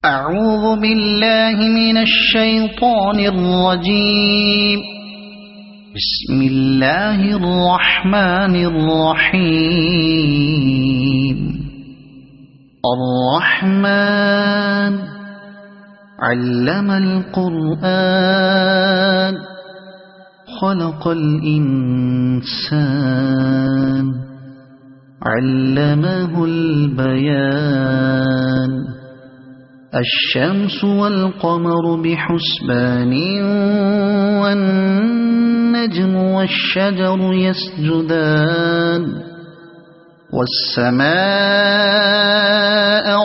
أعوذ بالله من الشيطان الرجيم. بسم الله الرحمن الرحيم. الرحمن علم القرآن خلق الإنسان علمه البيان. الشمس والقمر بحسبان والنجم والشجر يسجدان. والسماء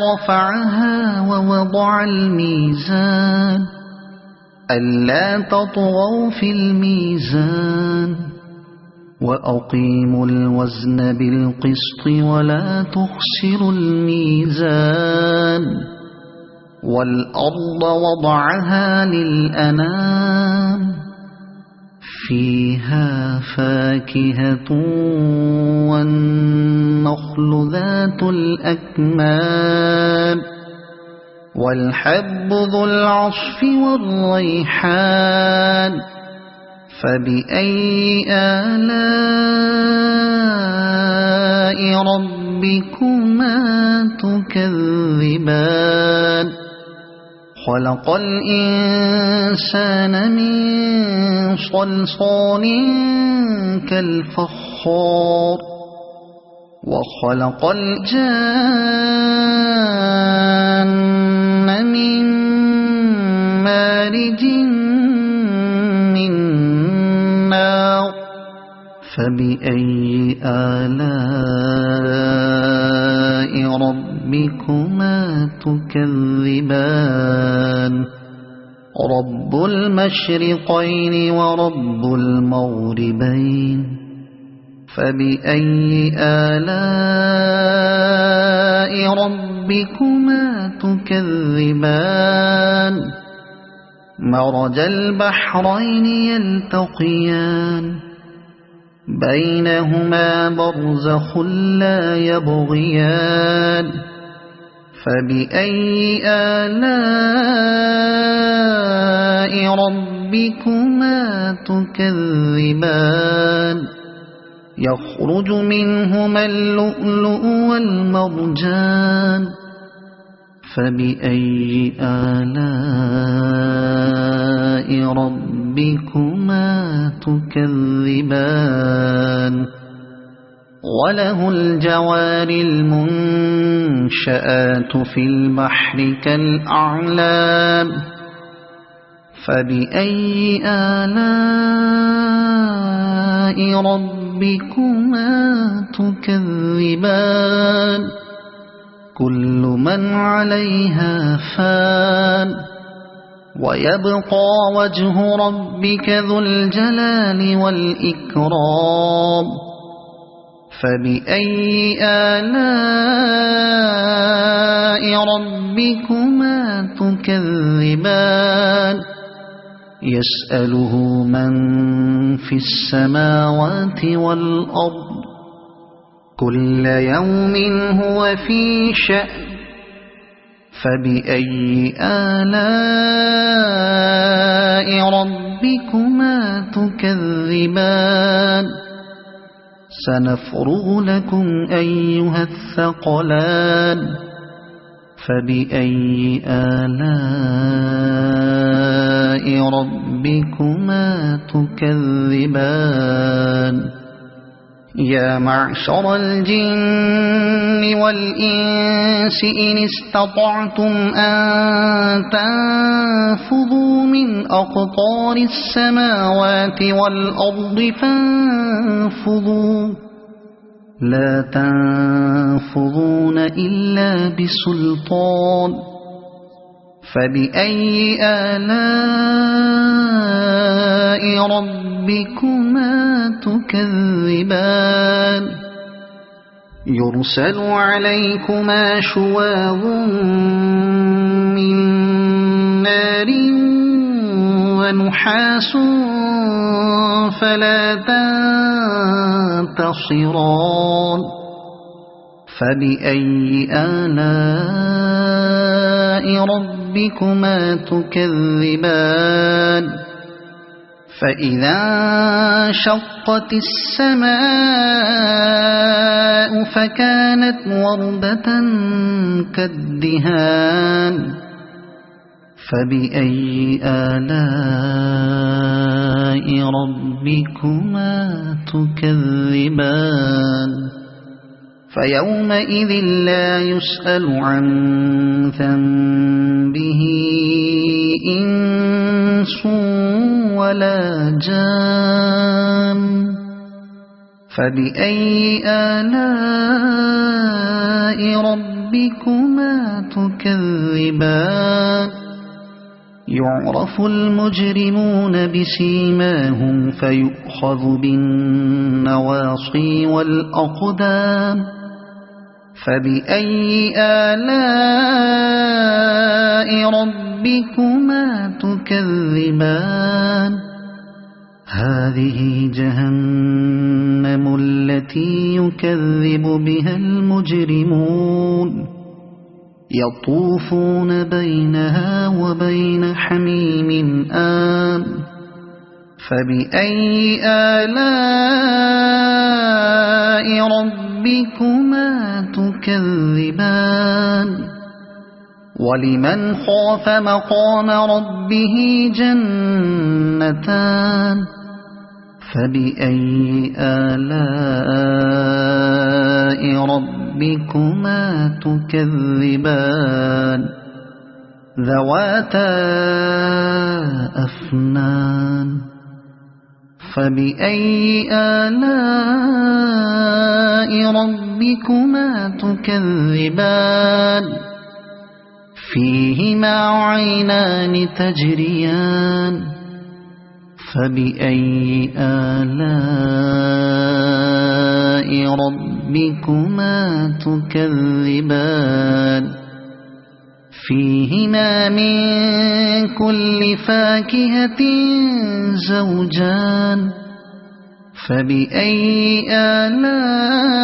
رفعها ووضع الميزان ألا تطغوا في الميزان وأقيموا الوزن بالقسط ولا تخسروا الميزان. والأرض وضعها للأنام فيها فاكهة والنخل ذات الأكمام والحب ذو العصف والريحان. فبأي آلاء ربكما تكذبان. خلق الإنسان من صلصال كالفخار وخلق الجان من مارج من نار. فبأي آلاء ربكما تكذبان. رب المشرقين ورب المغربين. فبأي آلاء ربكما تكذبان. مرج البحرين يلتقيان بينهما برزخ لا يبغيان. فبأي آلاء ربكما تكذبان. يخرج منهما اللؤلؤ والمرجان. فبأي آلاء ربكما تكذبان. وله الجوار المنشآت في البحر كالأعلام. فبأي آلاء ربكما تكذبان. كل من عليها فان ويبقى وجه ربك ذو الجلال والإكرام. فبأي آلاء ربكما تكذبان. يسأله من في السماوات والأرض كل يوم هو في شأن. فبأي آلاء ربكما تكذبان. سنفرغ لكم أيها الثقلان. فبأي آلاء ربكما تكذبان. يا معشر الجن والإنس إن استطعتم أن تنفذوا من أقطار السماوات والأرض فانفذوا لا تنفذون إلا بسلطان. فبأي آلاء ربكما تكذبان. يرسل عليكما شواظ من نار ونحاس فلا تنتصران. فبأي آلاء ربكما تكذبان فإذا انشقت السماء فكانت وردة كالدهان فبأي آلاء ربكما تكذبان فيومئذ لا يسأل عن ذنبه إنس ولا جان فبأي آلاء ربكما تكذبان يعرف المجرمون بسيماهم فيؤخذ بالنواصي والأقدام فبأي آلاء ربكما تكذبان هذه جهنم التي يكذب بها المجرمون يطوفون بينها وبين حميم آن فبأي آلاء ربكما تكذبان ولمن خاف مقام ربه جنتان فبأي آلاء ربكما تكذبان ذواتا أفنان فبأي آلاء ربكما تكذبان فيهما عينان تجريان فبأي آلاء ربكما تكذبان فيهما من كل فاكهة زوجان فبأي آلاء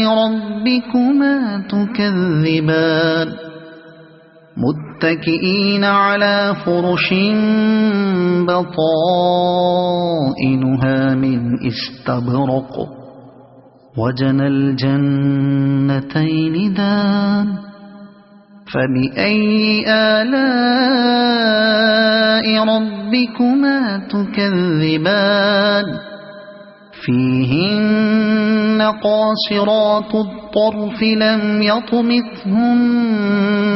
ربكما تكذبان متكئين على فرش بطائنها من استبرق وجنى الجنتين دان فبأي آلاء ربكما تكذبان فيهن قاصرات الطرف لم يطمثهن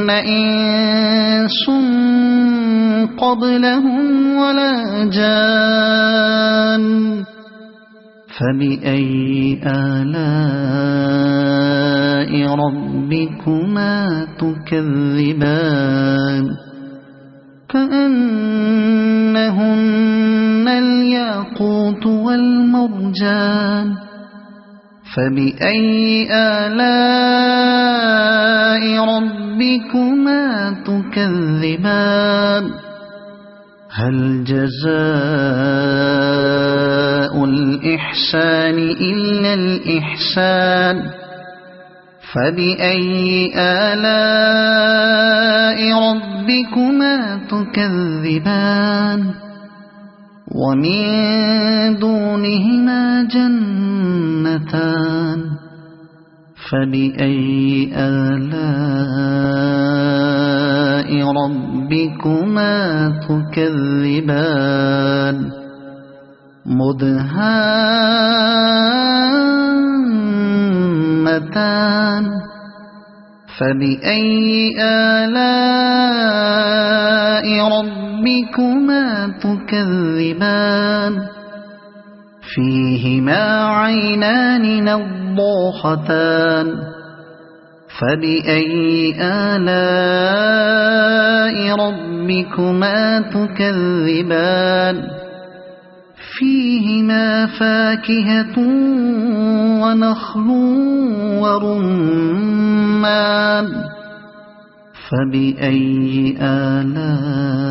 إنس قبلهم ولا جان فبأي آلاء ربكما تكذبان كأنهن الياقوت والمرجان فبأي آلاء ربكما تكذبان هل جزاء الإحسان إلا الإحسان فبأي آلاء ربكما تكذبان ومن دونهما جنتان فبأي آلاء ربكما تكذبان مدهامتان فبأي آلاء ربكما تكذبان فيهما عينان نضاختان فبأي آلاء ربكما تكذبان فيهما فاكهة ونخل ورمان فبأي آلاء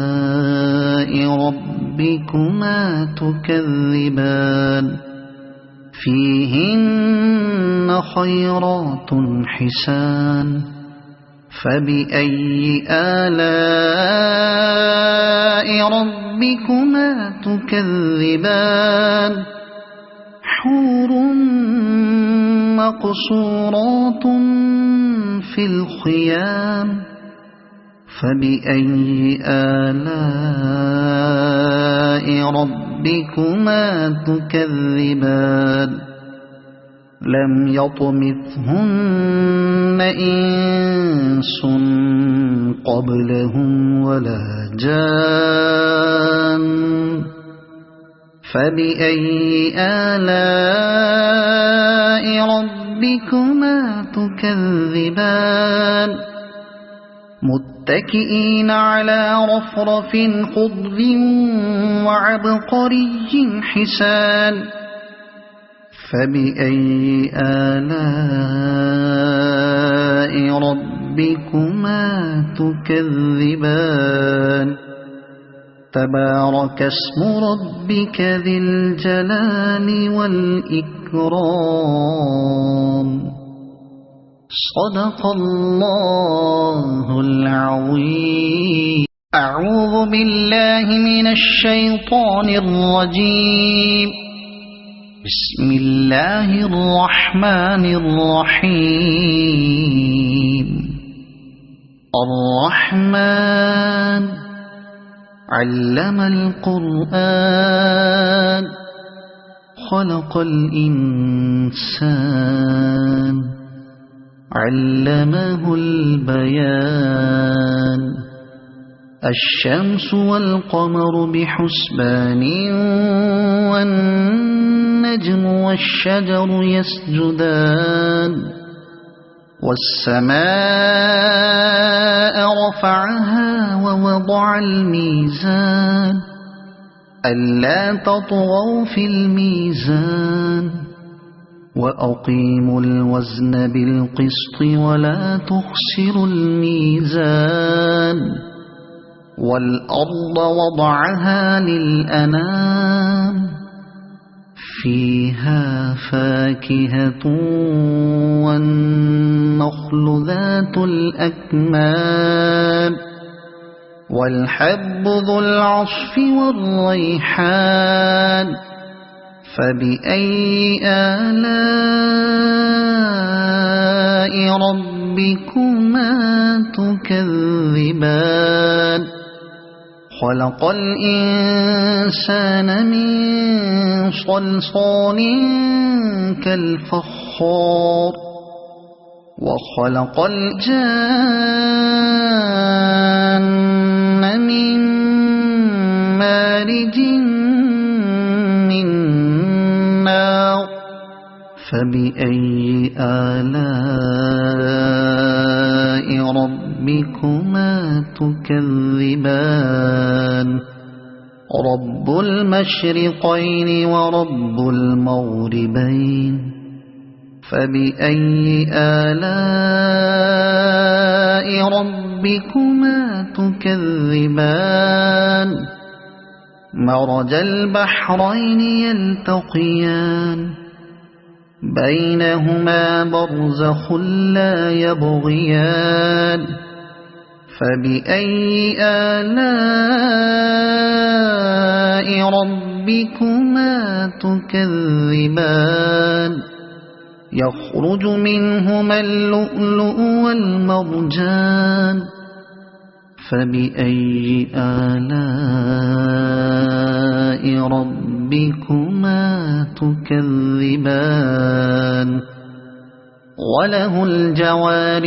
ربكما تكذبان فيهن خيرات حسان فبأي آلاء ربكما تكذبان حور مقصورات في الخيام فبأي آلاء ربكما تكذبان لم يطمثهن إنس قبلهم ولا جان فبأي آلاء ربكما تكذبان متكئين على رفرف خضر وعبقري حسان فبأي آلاء ربكما تكذبان تبارك اسم ربك ذي الجلال والإكرام صدق الله العظيم أعوذ بالله من الشيطان الرجيم بسم الله الرحمن الرحيم الرحمن علم القرآن خلق الإنسان علمه البيان الشمس والقمر بحسبان والنجم والشجر يسجدان والسماء رفعها ووضع الميزان ألا تطغوا في الميزان وأقيموا الوزن بالقسط ولا تخسروا الميزان والأرض وضعها للأنام فيها فاكهة والنخل ذات الأكمام والحب ذو العصف والريحان فبأي آلاء ربكما تكذبان خلق الإنسان من صلصال كالفخار وخلق الجان من مارج من نار فبأي آلاء ربكما تكذبان رب المشرقين ورب المغربين فبأي آلاء ربكما تكذبان مرج البحرين يلتقيان بينهما برزخ لا يبغيان فبأي آلاء ربكما تكذبان يخرج منهما اللؤلؤ والمرجان فبأي آلاء ربكما تكذبان وله الجوار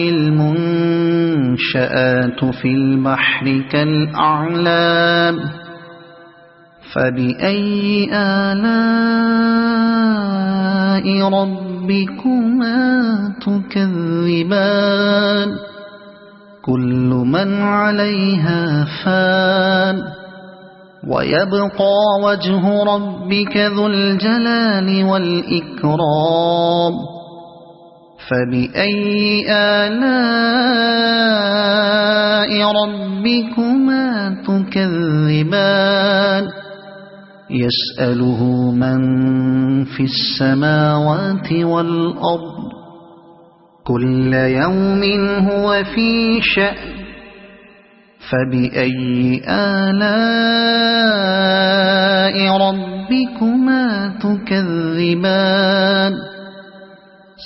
المنشآت في البحر كالأعلام فبأي آلاء ربكما تكذبان كل من عليها فان ويبقى وجه ربك ذو الجلال والإكرام فبأي آلاء ربكما تكذبان يسأله من في السماوات والأرض كل يوم هو في شأن فبأي آلاء ربكما تكذبان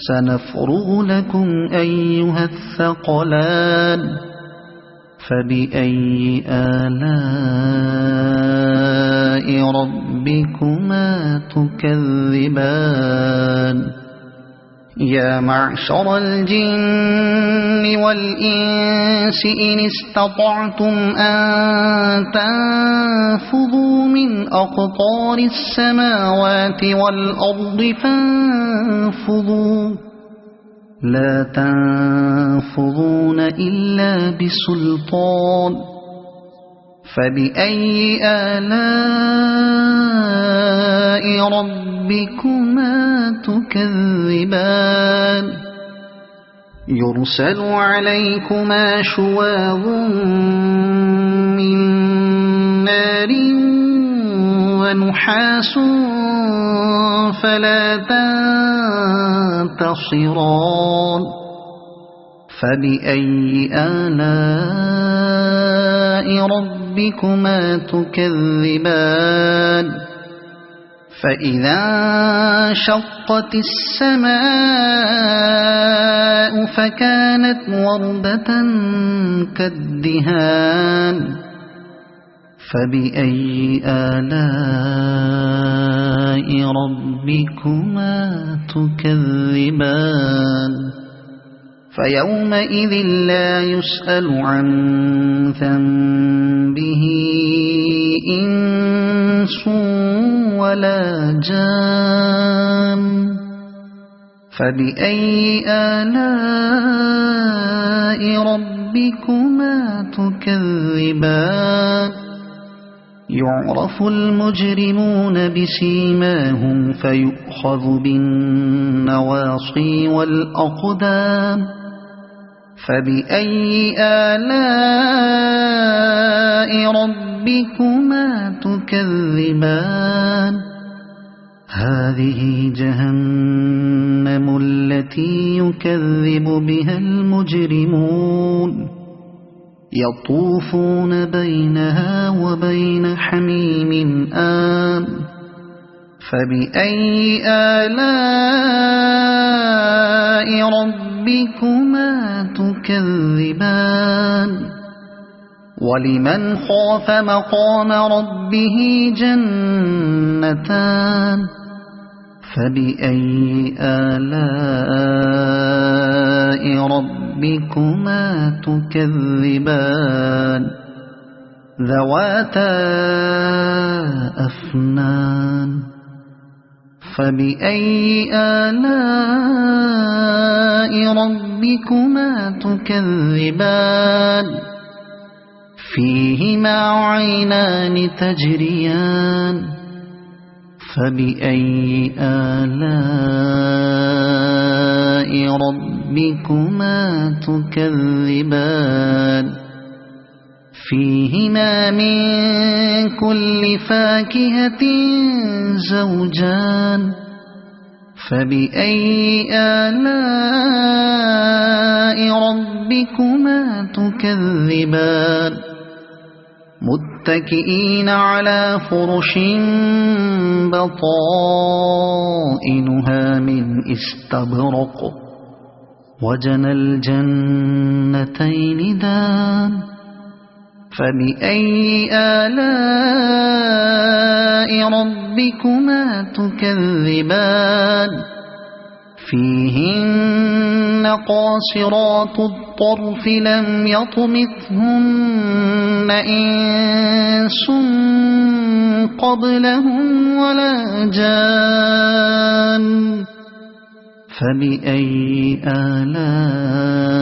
سنفرغ لكم أيها الثقلان فبأي آلاء ربكما تكذبان يا معشر الجن والإنس إن استطعتم أن تنفذوا من أقطار السماوات والأرض فانفذوا لا تنفذون إلا بسلطان فبأي آلاء ربكما تكذبان يرسل عليكما شواظ من نار ونحاس فلا تنتصران فبأي آلاء ربكما تكذبان فإذا انشقت السماء فكانت وردة كالدهان فبأي آلاء ربكما تكذبان فيومئذ لا يسأل عن ذنبه إنس ولا جان فبأي آلاء ربكما تكذبان يعرف المجرمون بسيماهم فيؤخذ بالنواصي والأقدام فبأي آلاء ربكما تكذبان هذه جهنم التي يكذب بها المجرمون يطوفون بينها وبين حميم آن فبأي آلاء ربكما تكذبان ولمن خاف مقام ربه جنتان فبأي آلاء ربكما تكذبان ذواتا أفنان فبأي آلاء ربكما تكذبان فيهما عينان تجريان فبأي آلاء ربكما تكذبان فيهما من كل فاكهة زوجان فبأي آلاء ربكما تكذبان متكئين على فرش بطائنها من استبرق وجنى الجنتين دان فبأي آلاء ربكما تكذبان فيهن قاصرات الطرف لم يطمثهن إنس قبلهم ولا جان فبأي آلاء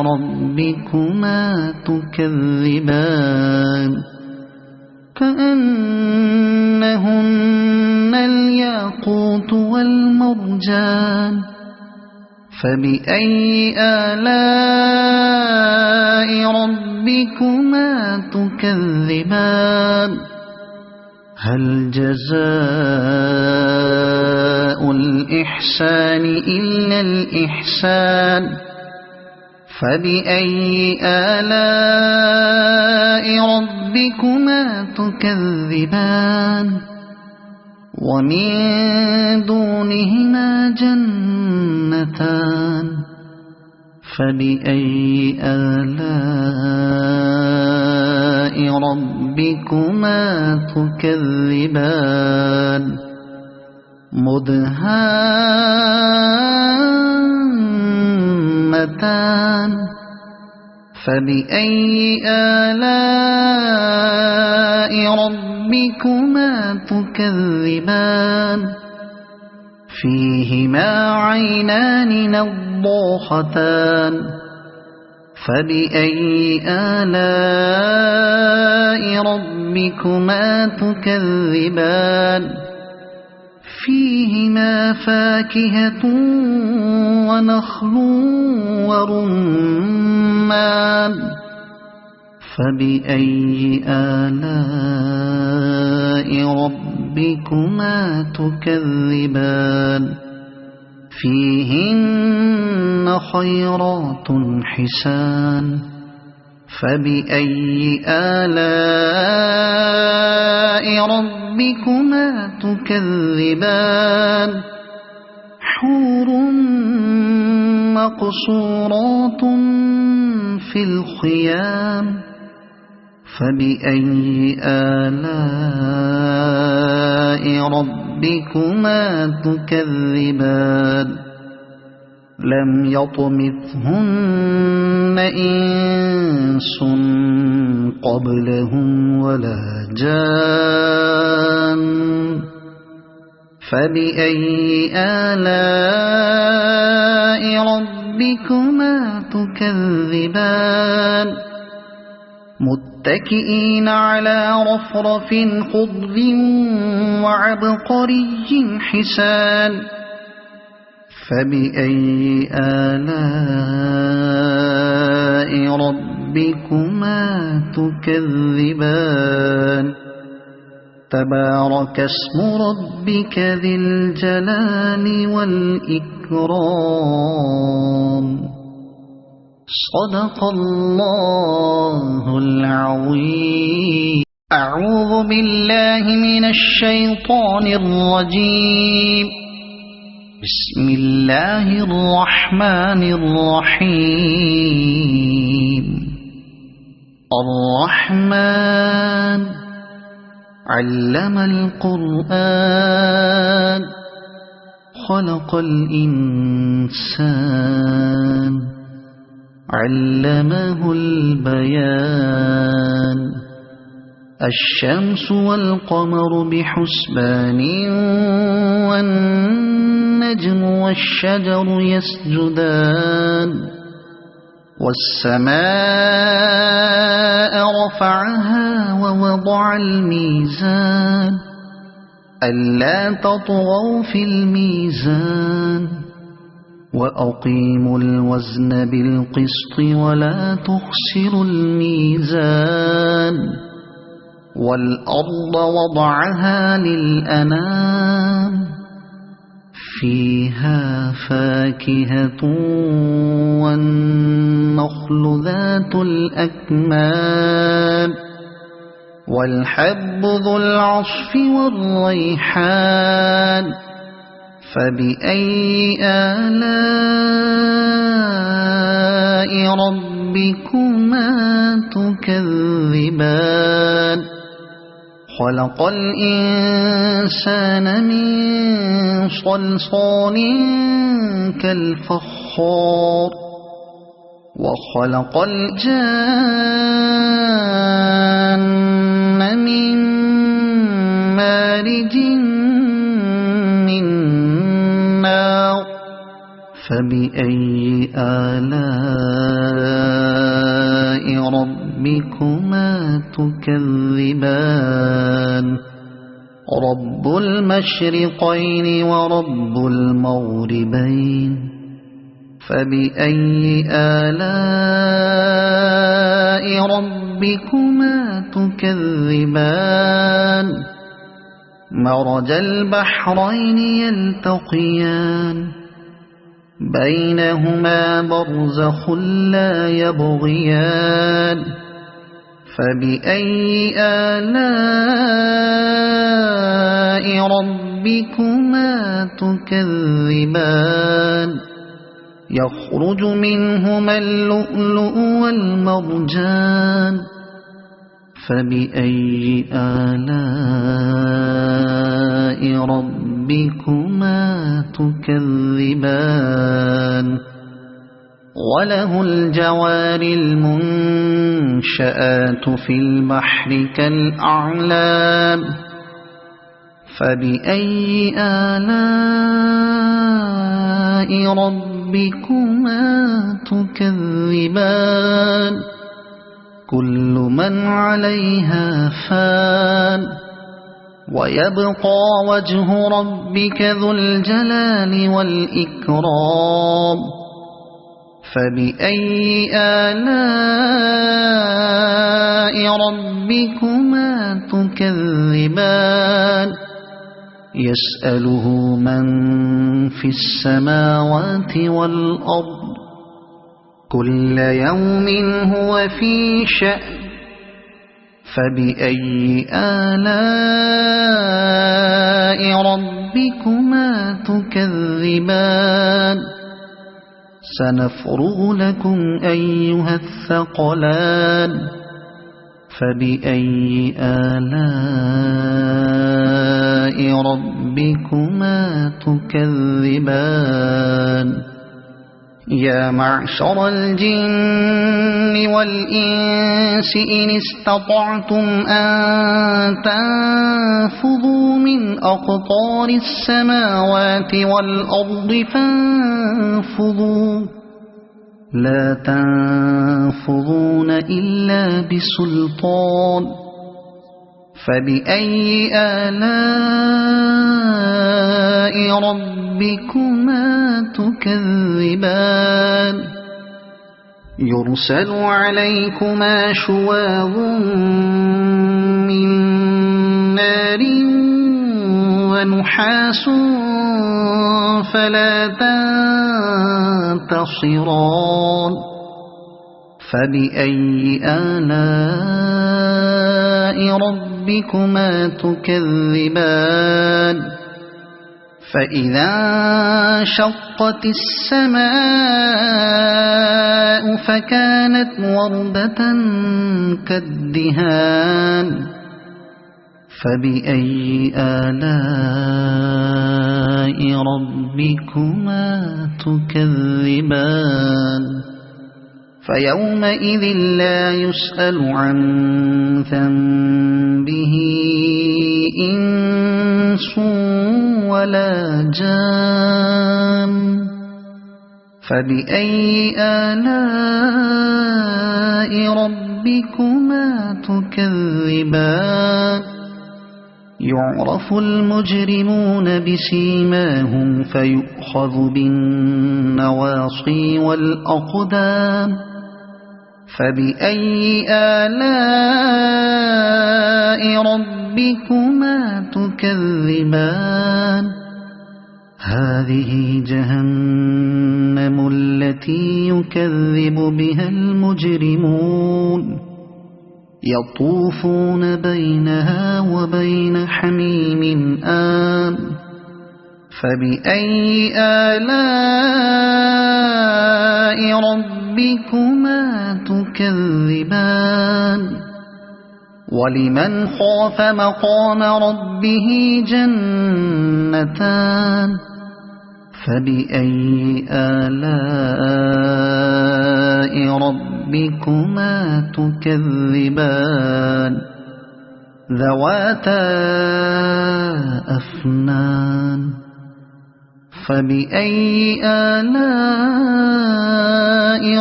ربكما تكذبان كأنهن الياقوت والمرجان فبأي آلاء ربكما تكذبان هل جزاء جزاء الإحسان إلا الإحسان فبأي آلاء ربكما تكذبان ومن دونهما جنتان فبأي آلاء ربكما تكذبان مدهامتان فبأي آلاء ربكما تكذبان فيهما عينان نضاختان فبأي آلاء ربكما تكذبان فيهما فاكهة ونخل ورمان فبأي آلاء ربكما تكذبان فيهن خيرات حسان فبأي آلاء ربكما تكذبان حور مقصورات في الخيام فبأي آلاء ربكما تكذبان لم يطمثهن إنس قبلهم ولا جان فبأي آلاء ربكما تكذبان متكئين على رفرف خضر وعبقري حسان فبأي آلاء ربكما تكذبان تبارك اسم ربك ذي الجلال والإكرام صدق الله العظيم أعوذ بالله من الشيطان الرجيم بسم الله الرحمن الرحيم الرحمن علم القرآن خلق الإنسان علمه البيان الشمس والقمر بحسبان والنجم والشجر يسجدان والسماء رفعها ووضع الميزان ألا تطغوا في الميزان وأقيموا الوزن بالقسط ولا تخسروا الميزان والأرض وضعها للأنام فيها فاكهة والنخل ذات الأكمام والحب ذو العصف والريحان فبأي آلاء ربكما تكذبان خلق الإنسان من صلصال كالفخار وخلق الجان من مارج من نار فبأي آلاء ربكما تكذبان رب المشرقين ورب المغربين فبأي آلاء ربكما تكذبان مرج البحرين يلتقيان بينهما برزخ لا يبغيان فبأي آلاء ربكما تكذبان يخرج منهما اللؤلؤ والمرجان فبأي آلاء ربكما تكذبان وله الجوار المنشآت في البحر كالأعلام فبأي آلاء ربكما تكذبان كل من عليها فان ويبقى وجه ربك ذو الجلال والإكرام فبأي آلاء ربكما تكذبان يسأله من في السماوات والأرض كل يوم هو في شأن فبأي آلاء ربكما تكذبان سنفرغ لكم أيها الثقلان فبأي آلاء ربكما تكذبان يا معشر الجن والإنس إن استطعتم أن تنفذوا من أقطار السماوات والأرض فانفذوا لا تنفذون إلا بسلطان فبأي آلاء ربكما تكذبان يرسل عليكما شواظ من نار ونحاس فلا تنتصران فبأي آلاء ربكما تكذبان فإذا انشقت السماء فكانت وردة كالدهان فبأي آلاء ربكما تكذبان فيومئذ لا يسأل عن ذنبه إنس ولا جان فبأي آلاء ربكما تكذبان يعرف المجرمون بسيماهم فيؤخذ بالنواصي والأقدام فبأي آلاء ربكما تكذبان هذه جهنم التي يكذب بها المجرمون يطوفون بينها وبين حميم آن فبأي آلاء ربكما تكذبان ولمن خاف مقام ربه جنتان فبأي آلاء ربكما تكذبان ذواتا أفنان فبأي آلاء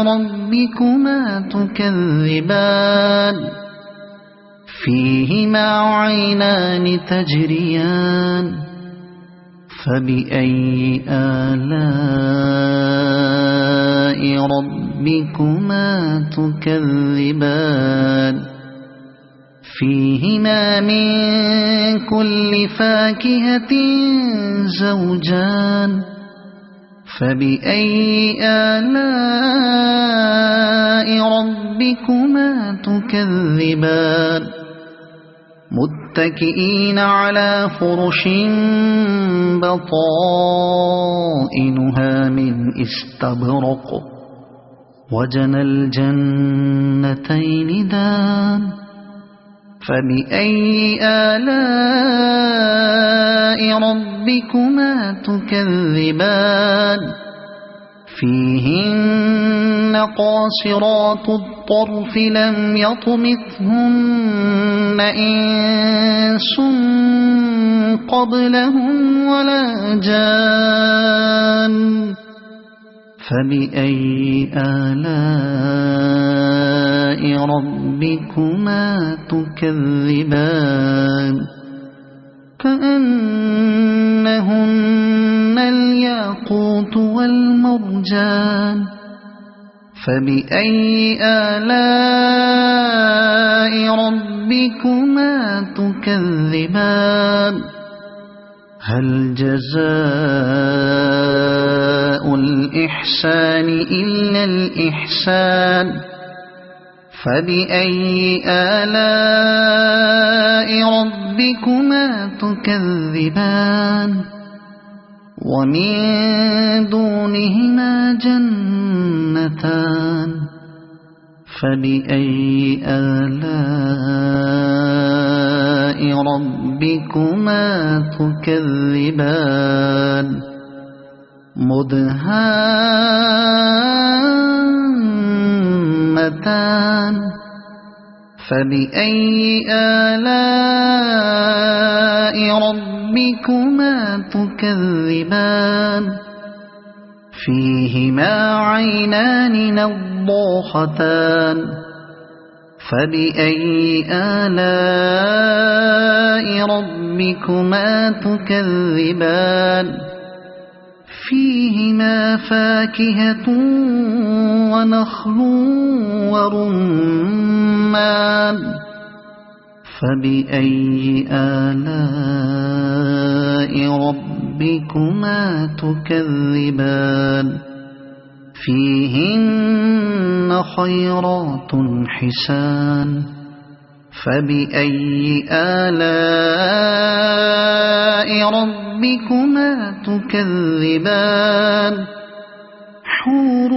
ربكما تكذبان فيهما عينان تجريان فبأي آلاء ربكما تكذبان فيهما من كل فاكهة زوجان فبأي آلاء ربكما تكذبان متكئين على فرش بطائنها من استبرق وجنى الجنتين دان فبأي آلاء ربكما تكذبان فيهن قاصرات الطرف لم يطمثهن إنس قبلهم ولا جان فبأي آلاء ربكما تكذبان كأنهن الياقوت والمرجان فبأي آلاء ربكما تكذبان هل جزاء الإحسان إلا الإحسان فبأي آلاء ربكما تكذبان ومن دونهما جنتان فبأي آلاء ربكما تكذبان مدهامتان فبأي آلاء ربكما تكذبان فيهما عينان نضاختان فبأي آلاء ربكما تكذبان فيهما فاكهة ونخل ورمان فبأي آلاء ربكما تكذبان فيهن خيرات حسان فبأي آلاء ربكما تكذبان حور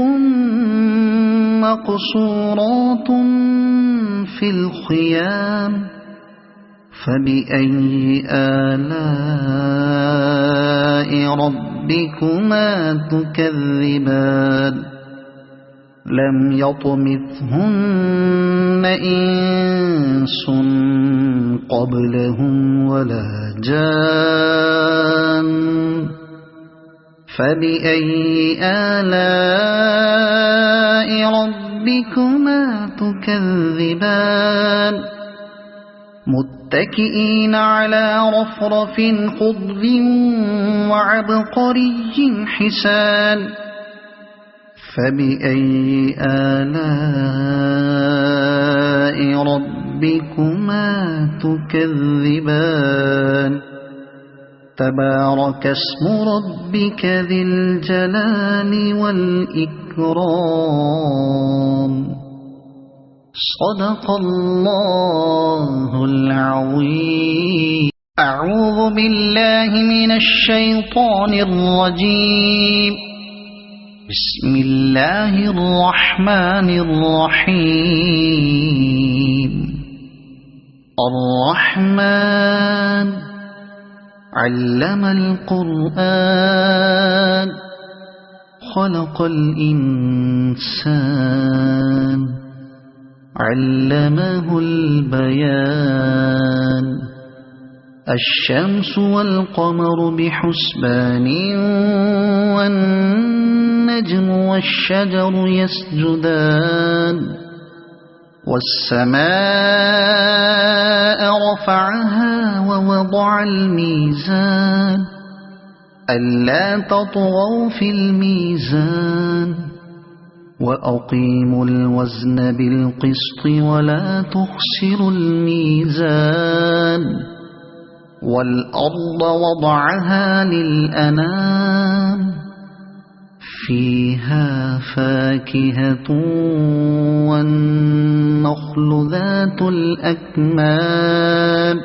مقصورات في الخيام فبأي آلاء ربكما تكذبان لم يطمثهن إنس قبلهم ولا جان فبأي آلاء ربكما تكذبان متكئين على رفرف خضر وعبقري حسان فبأي آلاء ربكما تكذبان تبارك اسم ربك ذي الجلال والإكرام صدق الله العظيم أعوذ بالله من الشيطان الرجيم بسم الله الرحمن الرحيم الرحمن علم القرآن خلق الإنسان علمه البيان الشمس والقمر بحسبان والنجم والشجر يسجدان والسماء رفعها ووضع الميزان ألا تطغوا في الميزان وأقيموا الوزن بالقسط ولا تخسروا الميزان والأرض وضعها للأنام فيها فاكهة والنخل ذات الأكمام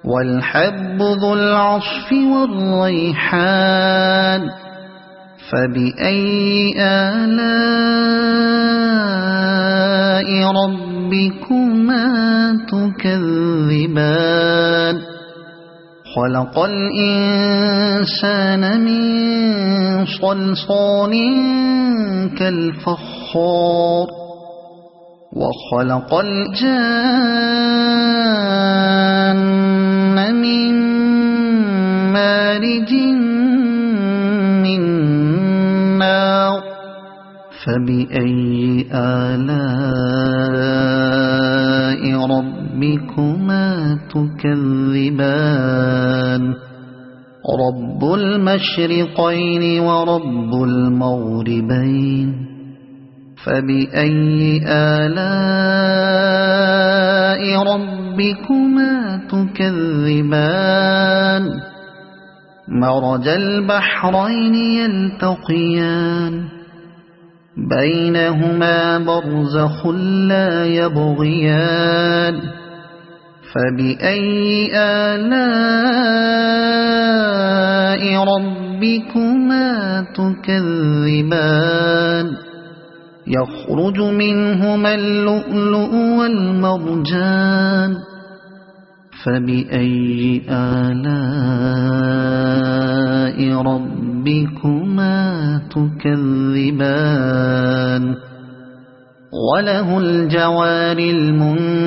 والحب ذو العصف والريحان فبأي آلاء ربكما تكذبان خلق الإنسان من صلصال كالفخار وخلق الجان من مارج من نار فبأي آلاء ربكما تكذبان رب المشرقين ورب المغربين فبأي آلاء ربكما تكذبان مرج البحرين يلتقيان بينهما برزخ لا يبغيان فبأي آلاء ربكما تكذبان يخرج منهما اللؤلؤ والمرجان فبأي آلاء ربكما تكذبان وله الجوار المنشآت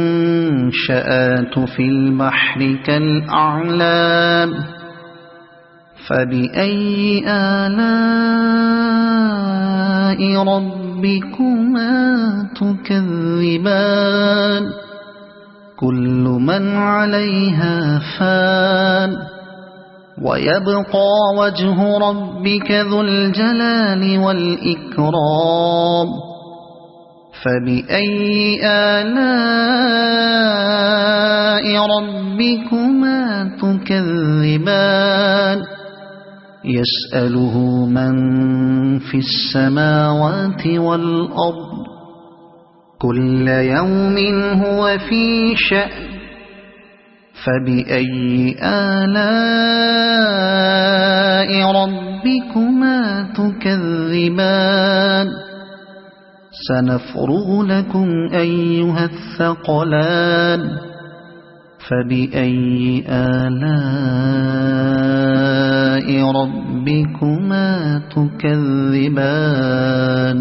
في البحر كالأعلام فبأي آلاء ربكما تكذبان كل من عليها فان ويبقى وجه ربك ذو الجلال والإكرام فبأي آلاء ربكما تكذبان يسأله من في السماوات والأرض كل يوم هو في شأن فبأي آلاء ربكما تكذبان سنفرغ لكم أيها الثقلان فبأي آلاء ربكما تكذبان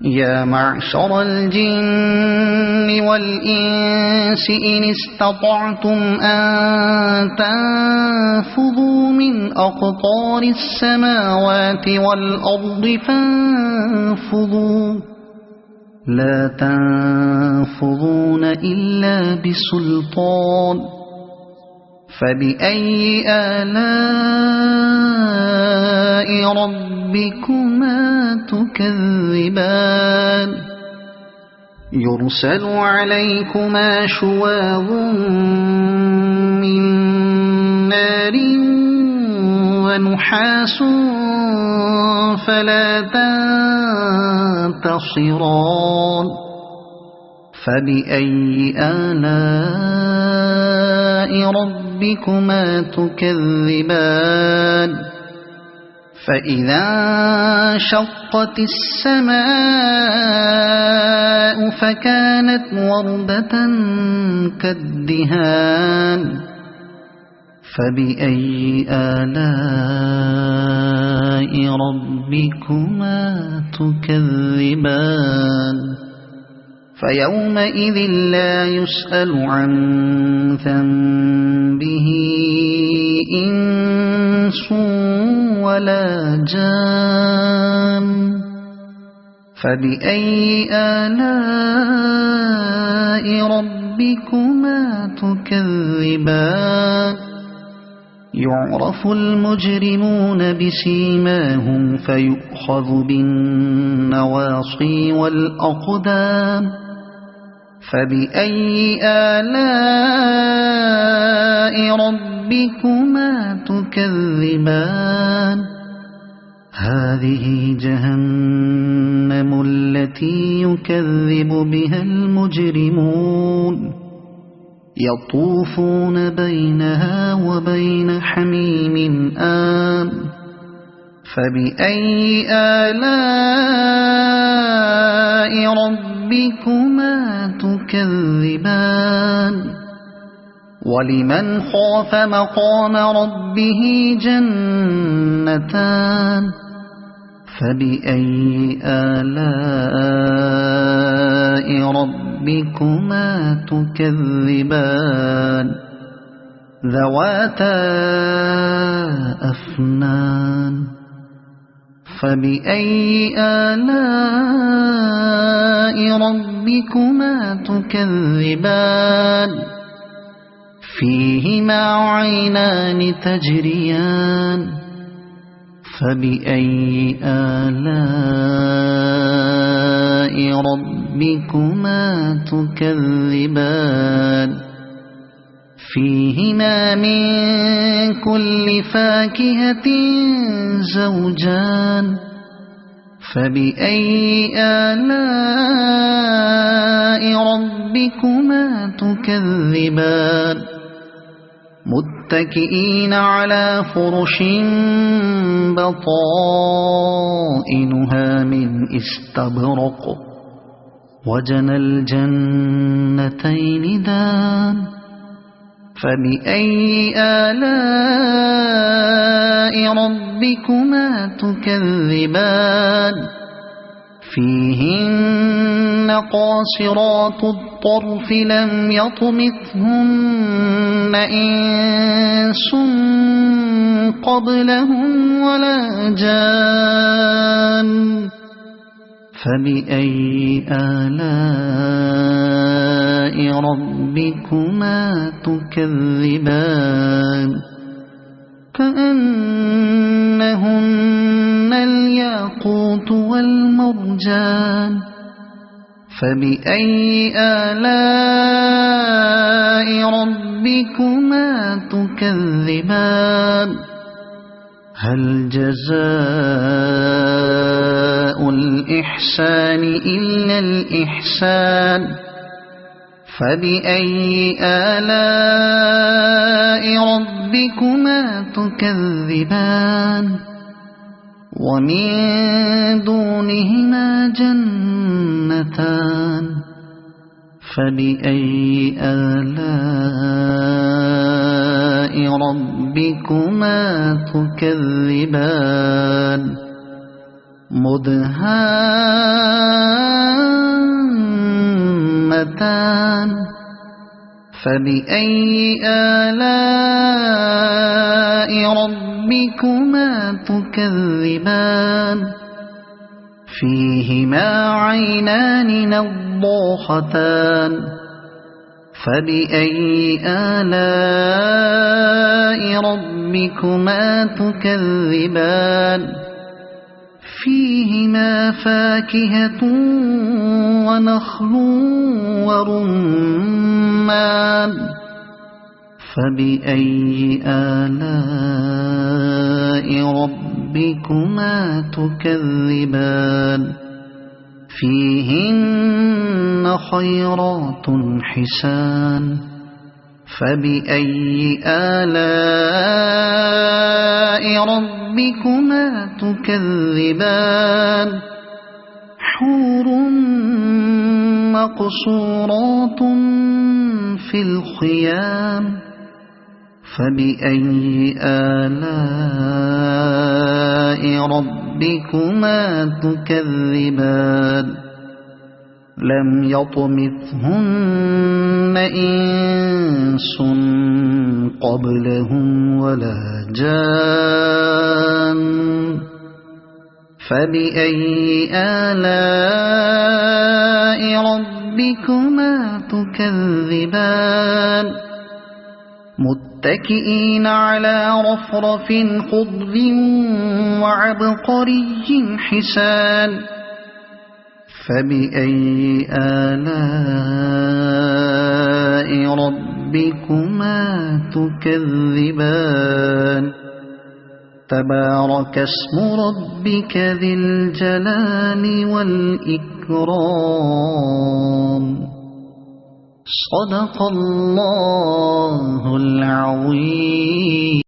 يا معشر الجن والإنس إن استطعتم أن تنفذوا من أقطار السماوات والأرض فانفذوا لا تنفذون إلا بسلطان فبأي آلاء ربكما تكذبان يرسل عليكما شواظ من نار ونحاس فلا تنتصران فبأي آلاء ربكما تكذبان فإذا انشقت السماء فكانت وردة كالدهان فبأي آلاء ربكما تكذبان فيومئذ لا يسأل عن ذنبه إنس ولا جان فبأي آلاء ربكما تكذبان يعرف المجرمون بسيماهم فيؤخذ بالنواصي والأقدام فبأي آلاء ربكما تكذبان هذه جهنم التي يكذب بها المجرمون يطوفون بينها وبين حميم آن فبأي آلاء ربكما تكذبان ولمن خاف مقام ربه جنتان فبأي آلاء ربكما تكذبان ذواتا أفنان فبأي آلاء ربكما تكذبان فيهما عينان تجريان فبأي آلاء ربكما تكذبان فيهما من كل فاكهة زوجان فبأي آلاء ربكما تكذبان متكئين على فرش بطائنها من استبرق وجنى الجنتين دان فبأي آلاء ربكما تكذبان فيهن قاصرات الطرف لم يطمثهن إنس قبلهم ولا جان فبأي آلاء ربكما تكذبان كأنهن الياقوت والمرجان فبأي آلاء ربكما تكذبان هل جزاء الإحسان إلا الإحسان فبأي آلاء ربكما تكذبان ومن دونهما جنتان فبأي آلاء ربكما تكذبان مدهامتان فبأي آلاء ربكما تكذبان فيهما عينان نضاختان فبأي آلاء ربكما تكذبان فيهما فاكهة ونخل ورمان فبأي آلاء ربكما تكذبان فيهن خيرات حسان فبأي آلاء ربكما تكذبان حور مقصورات في الخيام فبأي آلاء ربكما تكذبان لم يطمثهن إنس قبلهم ولا جان فبأي آلاء ربكما تكذبان متكئين على رفرف خضر وعبقري حسان فبأي آلاء ربكما تكذبان تبارك اسم ربك ذي الجلال والإكرام صدق الله العظيم.